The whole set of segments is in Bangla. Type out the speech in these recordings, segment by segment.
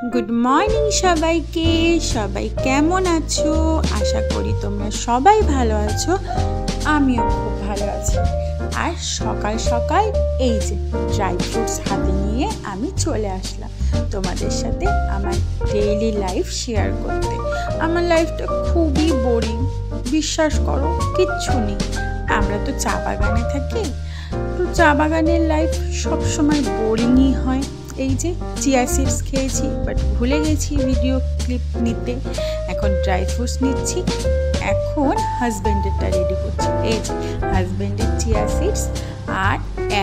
গুড মর্নিং সবাইকে। সবাই কেমন আছো? আশা করি তোমরা সবাই ভালো আছো। আমিও খুব ভালো আছি। আর সকাল সকাল এই যে ড্রাই ফ্রুটস হাতে নিয়ে আমি চলে আসলাম তোমাদের সাথে আমার ডেইলি লাইফ শেয়ার করতে। আমার লাইফটা খুবই বোরিং, বিশ্বাস করো, কিচ্ছু নেই। আমরা তো চা বাগানে থাকি, তো চা বাগানের লাইফ সবসময় বোরিংই হয়। এই যে চিয়া সিডস খেয়েছি, বাট ভুলে গেছি ভিডিও ক্লিপ নিতে। এখন ড্রাই ফ্রুটস নিচ্ছি, এখন হাজব্যান্ডেরটা রেডি করছি। এই যে হাজব্যান্ডের চিয়া সিডস আর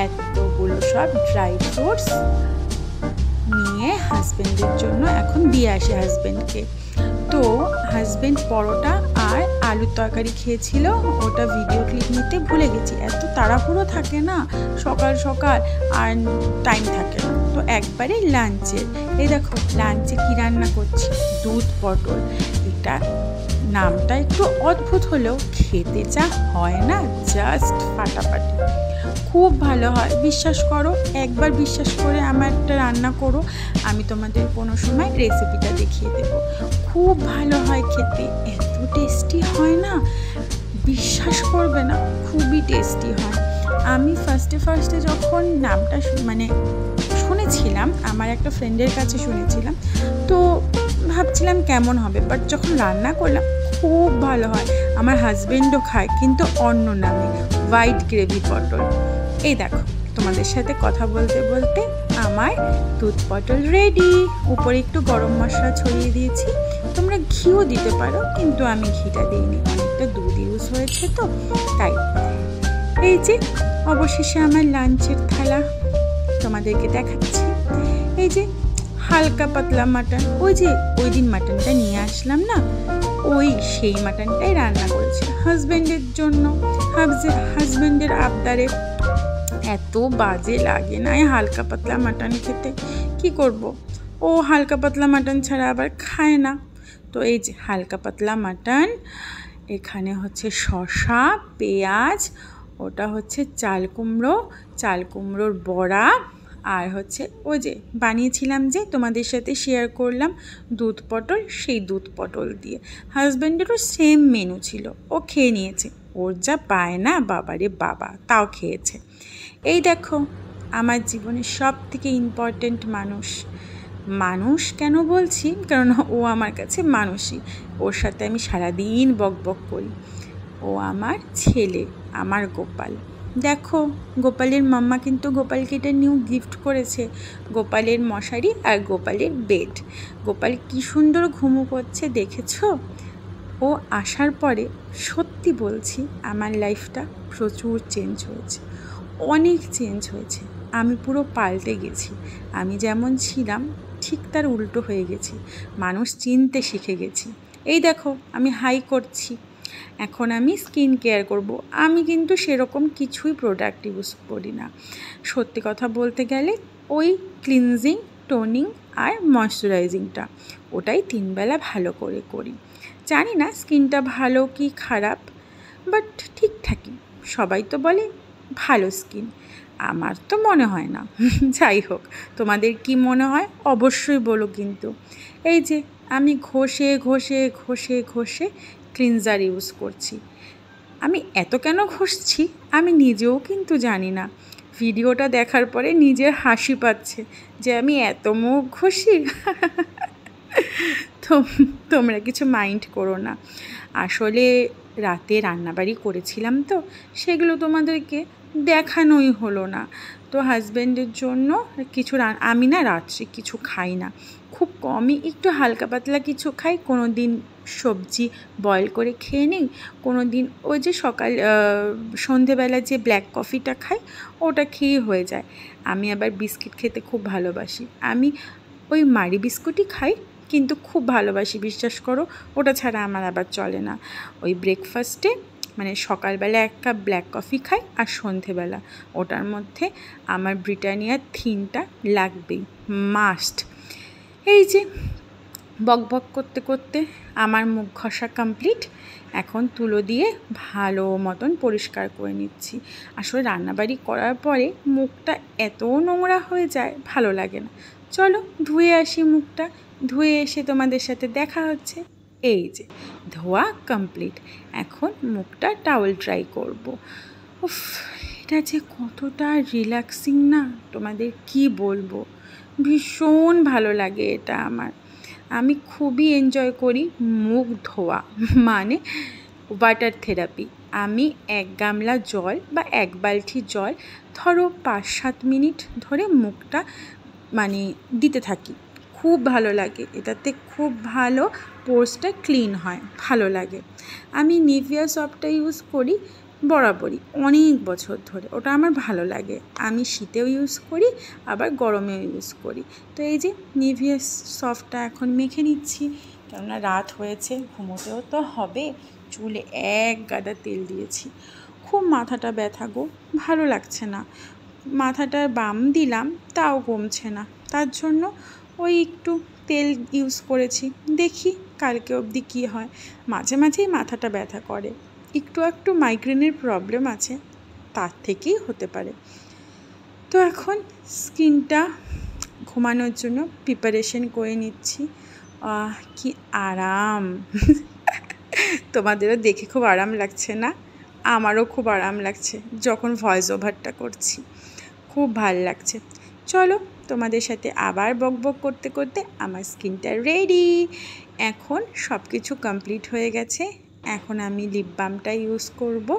এতগুলো সব ড্রাই ফ্রুটস নিয়ে হাজব্যান্ডের জন্য এখন দিয়ে আসি হাজব্যান্ডকে। তো হাজব্যান্ড পরোটা আর আলুর তরকারি খেয়েছিল, ওটা ভিডিও ক্লিপ নিতে ভুলে গেছি। এত তাড়াহুড়ো থাকে না সকাল সকাল, আর টাইম থাকে না। তো একবারে লাঞ্চের, এই দেখো লাঞ্চে কী রান্না করছি, দুধ পটল। এটা নামটা একটু অদ্ভুত হলেও খেতে যা হয় না, জাস্ট ফাটাফাটি, খুব ভালো হয়। বিশ্বাস করো, একবার বিশ্বাস করে আমার একটা রান্না করো, আমি তোমাদের কোনো সময় রেসিপিটা দেখিয়ে দেবো। খুব ভালো হয় খেতে, এত টেস্টি হয় না, বিশ্বাস করবে না, খুবই টেস্টি হয়। আমি ফার্স্টে যখন নামটা শুনেছিলাম, আমার একটা ফ্রেন্ডের কাছে শুনেছিলাম, তো ভাবছিলাম কেমন হবে, বাট যখন রান্না করলাম খুব ভালো হয়। আমার হাজব্যান্ডও খায়, কিন্তু অন্য নামে, হোয়াইট গ্রেভি পটল। এই দেখো তোমাদের সাথে কথা বলতে বলতে আমার দুধ পটল রেডি। উপরে একটু গরম মশলা ছড়িয়ে দিয়েছি, তোমরা ঘিও দিতে পারো, কিন্তু আমি ঘিটা দিইনি, অনেকটা দুধ ইউজ হয়েছে তো তাই। এই যে অবশেষে আমার লাঞ্চের থালা তোমাদেরকে দেখাচ্ছি। এই যে হালকা পাতলা মাটন, ওই যে ওই দিন মাটনটা নিয়ে আসলাম না, সেই মাটনটাই রান্না করেছি হাজব্যান্ডের জন্য। হাজব্যান্ডের আবদারে। এত বাজে লাগে না হালকা পাতলা মাটন খেতে, কি করব, ও হালকা পাতলা মাটন ছাড়া আবার খায় না। তো এই যে হালকা পাতলা মাটন, এখানে হচ্ছে শসা, পেঁয়াজ, ওটা হচ্ছে চাল কুমড়োর বড়া, আর হচ্ছে ওই যে বানিয়েছিলাম যে তোমাদের সাথে শেয়ার করলাম দুধ পটল, সেই দুধ পটল দিয়ে। হাজব্যান্ডেরও সেম মেনু ছিল, ও খেয়ে নিয়েছে। ওর যা পায় না বাবারে বাবা, তাও খেয়েছে। এই দেখো আমার জীবনের সব থেকে ইম্পর্ট্যান্ট মানুষ কেন বলছি, কারণ ও আমার কাছে মানুষই। ওর সাথে আমি সারাদিন বকবক করি। ও আমার ছেলে, আমার গোপাল। দেখো গোপালের মাম্মা কিন্তু গোপালকে এটা নিউ গিফট করেছে, গোপালের মশারি আর গোপালের বেড। গোপাল কি সুন্দর ঘুমো করছে দেখেছো? ও আসার পরে সত্যি বলছি আমার লাইফটা প্রচুর চেঞ্জ হয়েছে, অনেক চেঞ্জ হয়েছে। আমি পুরো পাল্টে গেছি। আমি যেমন ছিলাম ঠিক তার উল্টো হয়ে গেছি, মানুষ চিনতে শিখে গেছি। এই দেখো আমি হাই করছি, এখন আমি স্কিন কেয়ার করব। আমি কিন্তু সেরকম কিছুই প্রোডাক্ট ইউজ করি না, সত্যি কথা বলতে গেলে ওই ক্লিনজিং, টোনিং আর ময়শ্চারাইজিংটা, ওটাই 3 বেলা ভালো করে করি। জানি না স্কিনটা ভালো কি খারাপ, বাট ঠিকঠাকই। সবাই তো বলে ভালো স্কিন, আমার তো মনে হয় না। যাই হোক, তোমাদের কি মনে হয় অবশ্যই বলো কিন্তু। এই যে আমি ঘষে ক্লিনজার ইউজ করছি। আমি এত কেন ঘষছি আমি নিজেও কিন্তু জানি না। ভিডিওটা দেখার পরে নিজের হাসি পাচ্ছে যে আমি এত মুখ ঘষি। তো তোমরা কিছু মাইন্ড করো না, আসলে রাতে রান্নাবাড়ি করেছিলাম তো সেগুলো তোমাদেরকে দেখানোই হলো না। তো হাজব্যান্ডের জন্য কিছু আমি না রাত্রে কিছু খাই না, খুব কমই একটু হালকা পাতলা কিছু খাই। কোনো দিন সবজি বয়েল করে খেয়ে নিই, কোনো দিন ওই যে সন্ধেবেলা যে ব্ল্যাক কফিটা খাই, ওটা খেয়ে হয়ে যায়। আমি আবার বিস্কিট খেতে খুব ভালোবাসি, আমি ওই মারি বিস্কুটই খাই, কিন্তু খুব ভালোবাসি, বিশ্বাস করো। ওটা ছাড়া আমার আবার চলে না। ওই ব্রেকফাস্টে সকালবেলা 1 কাপ ব্ল্যাক কফি খাই, আর সন্ধেবেলা ওটার মধ্যে আমার ব্রিটানিয়ার থিনটা লাগবেই, মাস্ট। এই যে বকবক করতে করতে আমার মুখ ঘষা কমপ্লিট। এখন তুলো দিয়ে ভালো মতন পরিষ্কার করে নিচ্ছি। আসলে রান্নাবাড়ি করার পরে মুখটা এত নোংরা হয়ে যায়, ভালো লাগে না। চলো ধুয়ে আসি মুখটা, ধুয়ে এসে তোমাদের সাথে দেখা হচ্ছে। এই যে ধোয়া কমপ্লিট, এখন মুখটা টাওয়েল ড্রাই করব। উফ, এটা যে কতটা রিল্যাক্সিং না, তোমাদের কি বলবো, ভীষণ ভালো লাগে এটা আমার। আমি খুবই এনজয় করি মুখ ধোয়া, মানে ওয়াটার থেরাপি। আমি 1 গামলা জল বা 1 বালতি জল ধরো 5-7 মিনিট ধরে মুখটা মানে দিতে থাকি। খুব ভালো লাগে এটাতে, খুব ভালো পোর্সটা ক্লিন হয়, ভালো লাগে। আমি নিভিয়া সফটটা ইউজ করি বরাবরই, অনেক বছর ধরে, ওটা আমার ভালো লাগে। আমি শীতেও ইউজ করি আবার গরমেও ইউজ করি। তো এই যে নিভিয়া সফটটা এখন মেখে নিচ্ছি, কেননা রাত হয়েছে, ঘুমোতেও তো হবে। চুলে 1 গাদা তেল দিয়েছি, খুব মাথাটা ব্যথা গো, ভালো লাগছে না। মাথাটার বাম দিলাম তাও কমছে না, তার জন্য ওই একটু তেল ইউজ করেছি, দেখি কালকে অবধি কী হয়। মাঝে মাঝেই মাথাটা ব্যথা করে, একটু মাইগ্রেনের প্রবলেম আছে, তার থেকেই হতে পারে। তো এখন স্কিনটা ঘুমানোর জন্য প্রিপারেশন করে নিচ্ছি। কি আরাম তোমাদেরও দেখে খুব আরাম লাগছে না? আমারও খুব আরাম লাগছে যখন ভয়েস ওভারটা করছি, খুব ভাল লাগছে। চলো তোমাদের সাথে আবার বকবক করতে করতে আমার স্কিনটা রেডি। এখন সব কিছু কমপ্লিট হয়ে গেছে, এখন আমি লিপ বামটা ইউজ করব।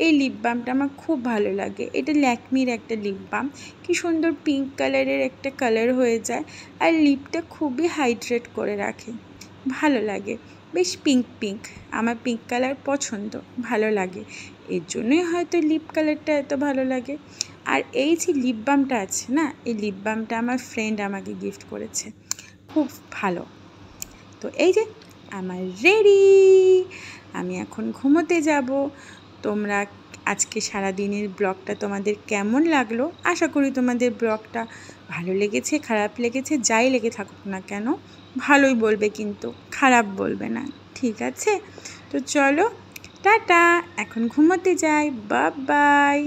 এই লিপ বামটা আমার খুব ভালো লাগে, এটা ল্যাকমির একটা লিপ বাম, কি সুন্দর পিঙ্ক কালারের একটা কালার হয়ে যায়, আর লিপটা খুবই হাইড্রেট করে রাখে, ভালো লাগে। বেশ পিঙ্ক পিঙ্ক, আমার পিঙ্ক কালার পছন্দ, ভালো লাগে, এর জন্যই হয়তো লিপ কালারটা এত ভালো লাগে। আর এই যে লিপ বামটা আছে না, এই লিপ বামটা আমার ফ্রেন্ড আমাকে গিফট করেছে, খুব ভালো। তো এই যে আমার রেডি, আমি এখন ঘুমোতে যাব। তোমরা আজকে সারাদিনের ব্লগটা তোমাদের কেমন লাগলো? আশা করি তোমাদের ব্লগটা ভালো লেগেছে, খারাপ লেগেছে, যাই লেগে থাকুক না কেন ভালোই বলবে, কিন্তু খারাপ বলবে না, ঠিক আছে? তো চলো টাটা, এখন ঘুমোতে যাই, বাই বাই।